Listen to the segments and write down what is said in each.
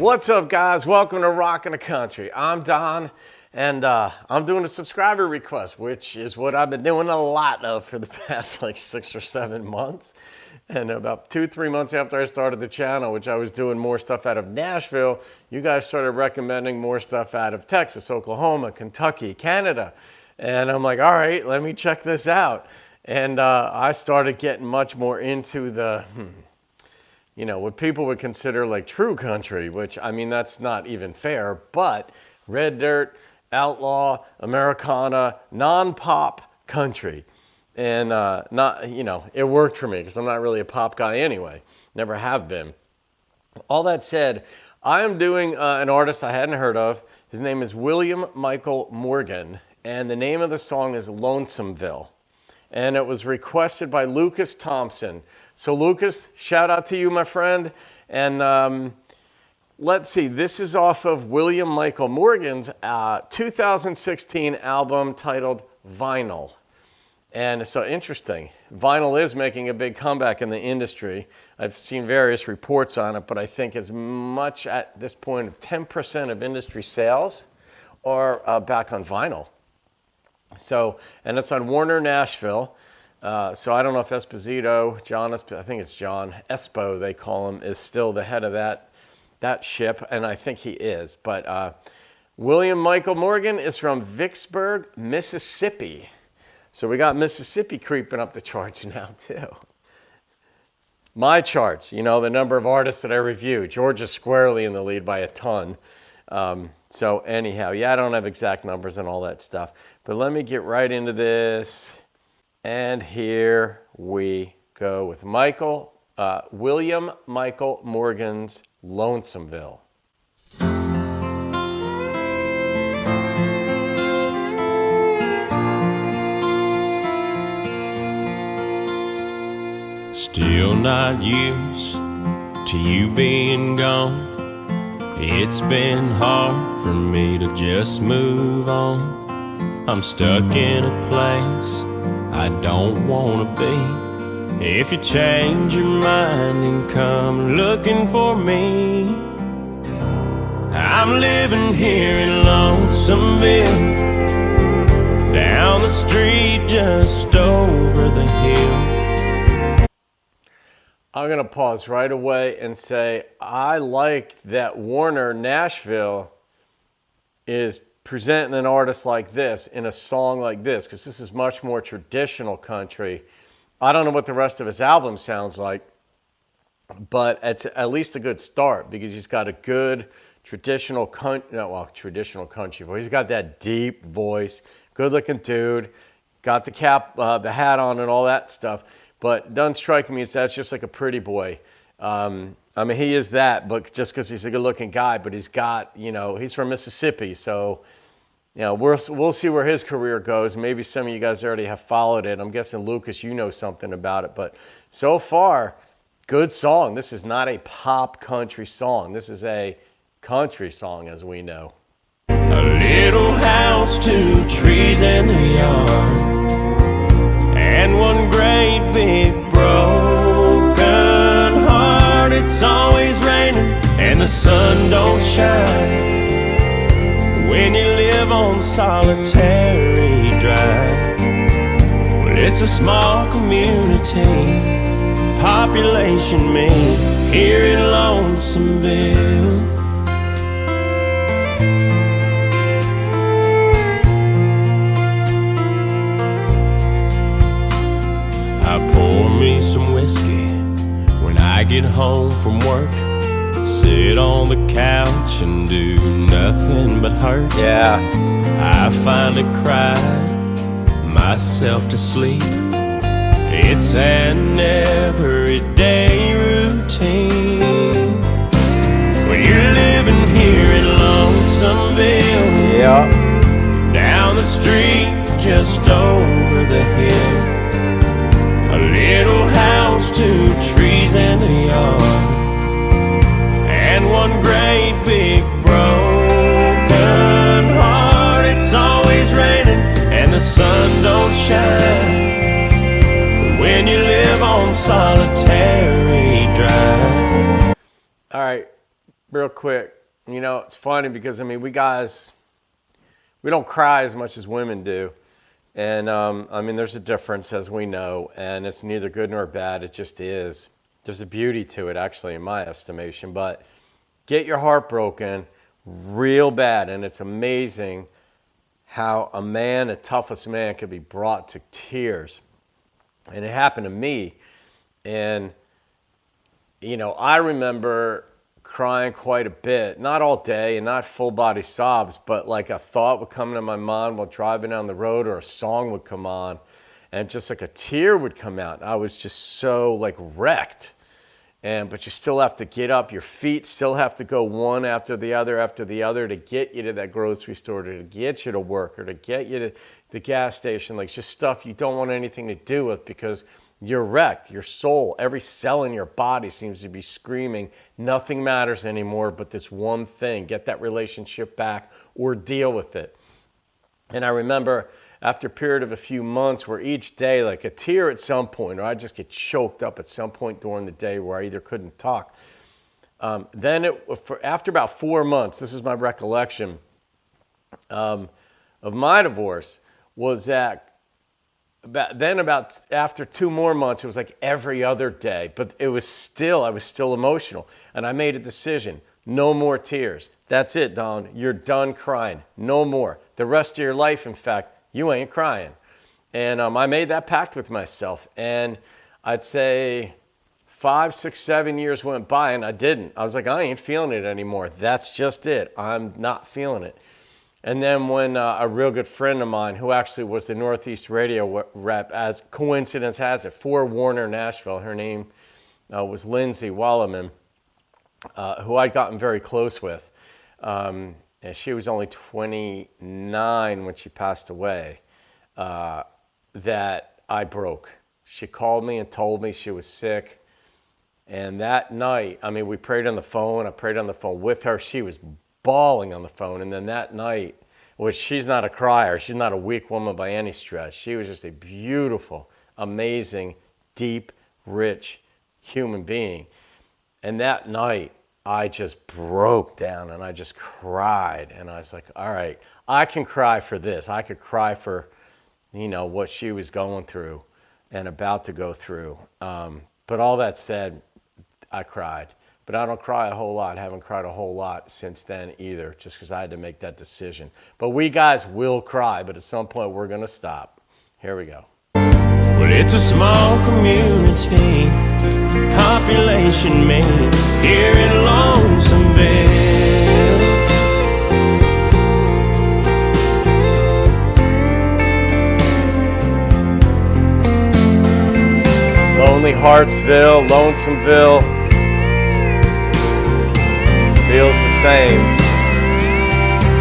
What's up, guys? Welcome to Rockin' the Country. I'm Don, and I'm doing a subscriber request, which is what I've been doing a lot of for the past like 6 or 7 months. And about 2-3 months after I started the channel, which I was doing more stuff out of Nashville, you guys started recommending more stuff out of Texas, Oklahoma, Kentucky, Canada. And I'm like, all right, let me check this out. And I started getting much more into the what people would consider like true country, which, I mean, that's not even fair, but red dirt, outlaw, Americana, non-pop country. And it worked for me because I'm not really a pop guy anyway, never have been. All that said, I am doing an artist I hadn't heard of. His name is William Michael Morgan, and the name of the song is Lonesomeville. And it was requested by Lucas Thompson. So Lucas, shout out to you, my friend. And let's see, this is off of William Michael Morgan's 2016 album titled Vinyl. And so interesting, vinyl is making a big comeback in the industry. I've seen various reports on it, but I think as much at this point of 10% of industry sales are back on vinyl. So, and it's on Warner Nashville. So I don't know if Esposito, I think it's John Espo, they call him, is still the head of that ship, and I think he is. But William Michael Morgan is from Vicksburg, Mississippi. So we got Mississippi creeping up the charts now too. My charts, the number of artists that I review. Georgia's squarely in the lead by a ton. So anyhow, I don't have exact numbers and all that stuff. But let me get right into this. And here we go with William Michael Morgan's Lonesomeville. Still not used to you being gone. It's been hard for me to just move on. I'm stuck in a place I don't wanna be. If you change your mind and come looking for me, I'm living here in Lonesomeville, down the street just over the hill. I'm gonna pause right away and say I like that Warner Nashville is presenting an artist like this in a song like this, because this is much more traditional country. I don't know what the rest of his album sounds like, but it's at least a good start because he's got a good traditional country voice. He's got that deep voice, good-looking dude, got the cap, the hat on, and all that stuff. But it doesn't strike me as that's just like a pretty boy. I mean, he is that, but just because he's a good-looking guy, but he's got, he's from Mississippi, so, we'll see where his career goes. Maybe some of you guys already have followed it. I'm guessing, Lucas, you know something about it, but so far, good song. This is not a pop country song. This is a country song, as we know. A little house, 2 trees in the yard, and one great big broken heart. It's always raining and the sun don't shine when you live on Solitary Drive. Well, it's a small community, population me, here in Lonesomeville. I pour me some whiskey when I get home from work, sit on the couch and do nothing but hurt. Yeah. I finally cry myself to sleep. It's an everyday routine when you're living here in Lonesomeville. Yeah. Down the street just over the hill. A little house, 2 trees in the yard, and one great big broken heart. It's always raining and the sun don't shine when you live on Solitary Drive. All right, real quick, you know, it's funny because, I mean, we guys, we don't cry as much as women do. And, I mean, there's a difference, as we know, and it's neither good nor bad. It just is. There's a beauty to it, actually, in my estimation. But get your heart broken real bad, and it's amazing how a man, the toughest man, could be brought to tears. And it happened to me. And, you know, I remember crying quite a bit, not all day and not full body sobs, but like a thought would come into my mind while driving down the road, or a song would come on, and just like a tear would come out. I was just so like wrecked. But you still have to get up. Your feet still have to go one after the other to get you to that grocery store, to get you to work, or to get you to the gas station. Like, just stuff you don't want anything to do with, because you're wrecked. Your soul, every cell in your body seems to be screaming, nothing matters anymore but this one thing. Get that relationship back or deal with it. And I remember after a period of a few months where each day, like a tear at some point, or I'd just get choked up at some point during the day where I either couldn't talk. After about 4 months, this is my recollection of my divorce, was that about after 2 more months, it was like every other day, but I was still emotional. And I made a decision: no more tears. That's it, Don. You're done crying. No more. The rest of your life, in fact, you ain't crying. And I made that pact with myself. And I'd say 5, 6, 7 years went by, and I didn't. I was like, I ain't feeling it anymore. That's just it. I'm not feeling it. And then when a real good friend of mine, who actually was the Northeast radio rep, as coincidence has it, for Warner Nashville, her name was Lindsay Wallerman, who I'd gotten very close with. And she was only 29 when she passed away, that I broke. She called me and told me she was sick. And that night, I mean, we prayed on the phone. I prayed on the phone with her. She was bawling on the phone. And then that night, which she's not a crier, she's not a weak woman by any stretch. She was just a beautiful, amazing, deep, rich human being. And that night, I just broke down and I just cried. And I was like, all right, I can cry for this. I could cry for, you know, what she was going through and about to go through. But all that said, I cried. But I don't cry a whole lot. I haven't cried a whole lot since then either, just because I had to make that decision. But we guys will cry, but at some point we're going to stop. Here we go. Well, it's a small community, population made here in Lonesomeville. Lonely Hartsville, Lonesomeville, feels the same.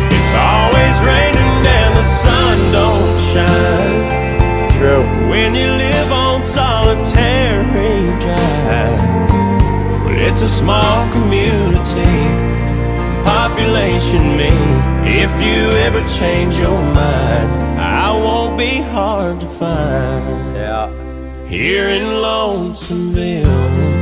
It's always raining and the sun don't shine. True. When you live on solitary drive. Well, it's a small community, population made. If you ever change your mind, I won't be hard to find. Yeah. Here in Lonesomeville.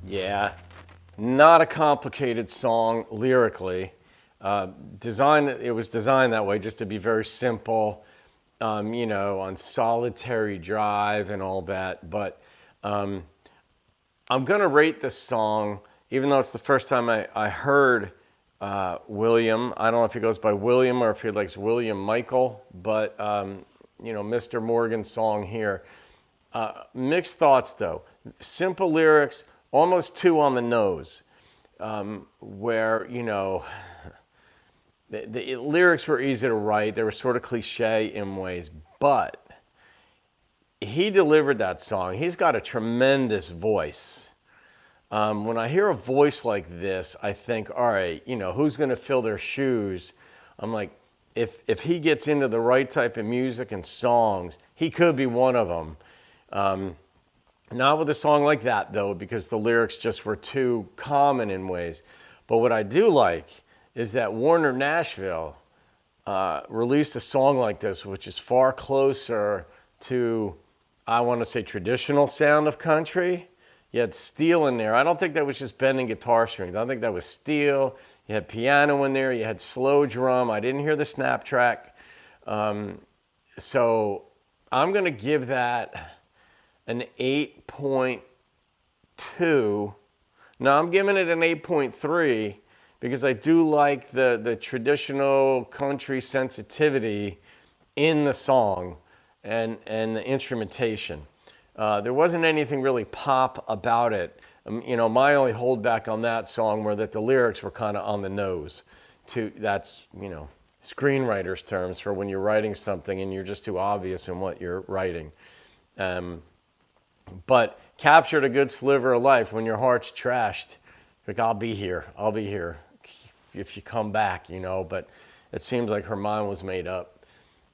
Yeah, not a complicated song lyrically. It was designed that way, just to be very simple, you know, on solitary drive and all that. But I'm going to rate this song, even though it's the first time I heard William. I don't know if he goes by William or if he likes William Michael, but, you know, Mr. Morgan's song here. Mixed thoughts, though. Simple lyrics, almost too on the nose, where, you know, the lyrics were easy to write. They were sort of cliche in ways, but he delivered that song. He's got a tremendous voice. When I hear a voice like this, I think, all right, you know, who's going to fill their shoes? I'm like, if he gets into the right type of music and songs, he could be one of them. Not with a song like that, though, because the lyrics just were too common in ways. But what I do like is that Warner Nashville released a song like this, which is far closer to, I want to say, traditional sound of country. You had steel in there. I don't think that was just bending guitar strings. I think that was steel. You had piano in there. You had slow drum. I didn't hear the snap track. So I'm going to give that an 8.2. No, I'm giving it an 8.3 because I do like the traditional country sensitivity in the song and the instrumentation. There wasn't anything really pop about it. My only holdback on that song were that the lyrics were kind of on the nose. That's, screenwriter's terms for when you're writing something and you're just too obvious in what you're writing. But captured a good sliver of life when your heart's trashed. Like, I'll be here if you come back, but it seems like her mind was made up.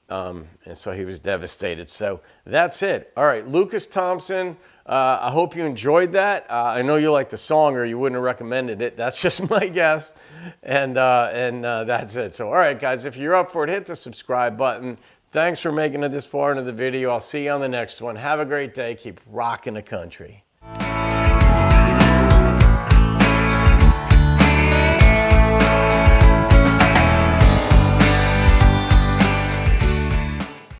And so he was devastated. So that's it. All right, Lucas Thompson, I hope you enjoyed that. I know you like the song or you wouldn't have recommended it. That's just my guess. And that's it. So, all right, guys, if you're up for it, hit the subscribe button. Thanks for making it this far into the video. I'll see you on the next one. Have a great day. Keep rocking the country.